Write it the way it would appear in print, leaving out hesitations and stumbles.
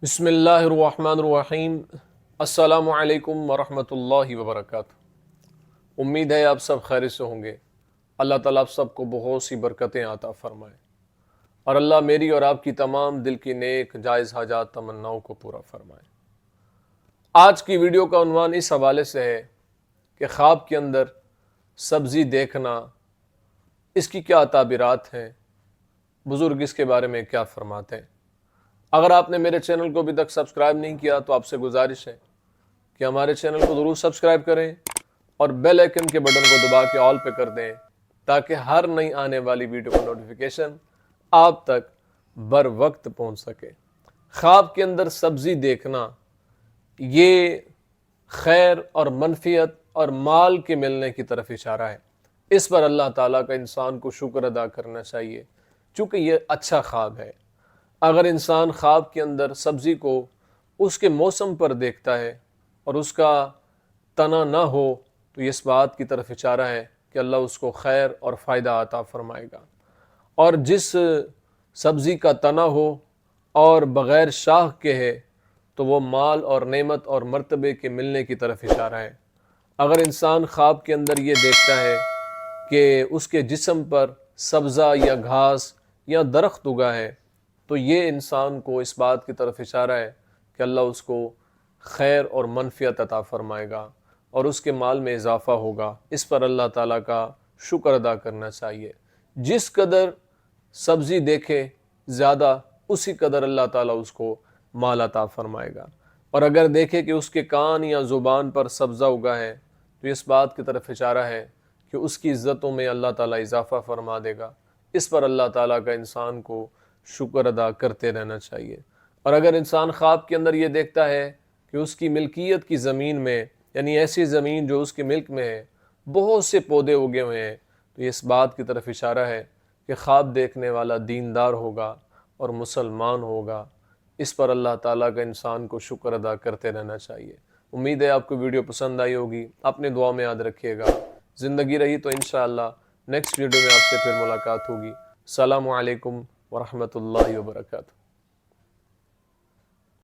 بسم اللہ الرحمن الرحیم۔ السلام علیکم ورحمۃ اللہ وبرکاتہ۔ امید ہے آپ سب خیر سے ہوں گے۔ اللہ تعالیٰ آپ سب کو بہت سی برکتیں عطا فرمائے، اور اللہ میری اور آپ کی تمام دل کی نیک جائز حاجات تمناؤں کو پورا فرمائے۔ آج کی ویڈیو کا عنوان اس حوالے سے ہے کہ خواب کے اندر سبزی دیکھنا، اس کی کیا تعبیرات ہیں، بزرگ اس کے بارے میں کیا فرماتے ہیں۔ اگر آپ نے میرے چینل کو ابھی تک سبسکرائب نہیں کیا تو آپ سے گزارش ہے کہ ہمارے چینل کو ضرور سبسکرائب کریں اور بیل آئیکن کے بٹن کو دبا کے آل پہ کر دیں، تاکہ ہر نئی آنے والی ویڈیو کا نوٹیفیکیشن آپ تک بر وقت پہنچ سکے۔ خواب کے اندر سبزی دیکھنا یہ خیر اور منفیت اور مال کے ملنے کی طرف اشارہ ہے۔ اس پر اللہ تعالیٰ کا انسان کو شکر ادا کرنا چاہیے، چونکہ یہ اچھا خواب ہے۔ اگر انسان خواب کے اندر سبزی کو اس کے موسم پر دیکھتا ہے اور اس کا تنا نہ ہو تو یہ اس بات کی طرف اشارہ ہے کہ اللہ اس کو خیر اور فائدہ عطا فرمائے گا، اور جس سبزی کا تنا ہو اور بغیر شاخ کے ہے تو وہ مال اور نعمت اور مرتبے کے ملنے کی طرف اشارہ ہے۔ اگر انسان خواب کے اندر یہ دیکھتا ہے کہ اس کے جسم پر سبزہ یا گھاس یا درخت اگا ہے تو یہ انسان کو اس بات کی طرف اشارہ ہے کہ اللہ اس کو خیر اور منفیت عطا فرمائے گا اور اس کے مال میں اضافہ ہوگا۔ اس پر اللہ تعالیٰ کا شکر ادا کرنا چاہیے۔ جس قدر سبزی دیکھے زیادہ، اسی قدر اللہ تعالیٰ اس کو مال عطا فرمائے گا، اور اگر دیکھے کہ اس کے کان یا زبان پر سبزہ اگا ہے تو اس بات کی طرف اشارہ ہے کہ اس کی عزتوں میں اللہ تعالیٰ اضافہ فرما دے گا۔ اس پر اللہ تعالیٰ کا انسان کو شکر ادا کرتے رہنا چاہیے۔ اور اگر انسان خواب کے اندر یہ دیکھتا ہے کہ اس کی ملکیت کی زمین میں، یعنی ایسی زمین جو اس کے ملک میں ہے، بہت سے پودے اگے ہوئے ہیں، تو یہ اس بات کی طرف اشارہ ہے کہ خواب دیکھنے والا دیندار ہوگا اور مسلمان ہوگا۔ اس پر اللہ تعالیٰ کا انسان کو شکر ادا کرتے رہنا چاہیے۔ امید ہے آپ کو ویڈیو پسند آئی ہوگی۔ اپنے دعا میں یاد رکھیے گا۔ زندگی رہی تو انشاءاللہ نیکسٹ ویڈیو میں آپ سے پھر ملاقات ہوگی۔ السلام علیکم ورحمۃ اللہ وبرکاتہ۔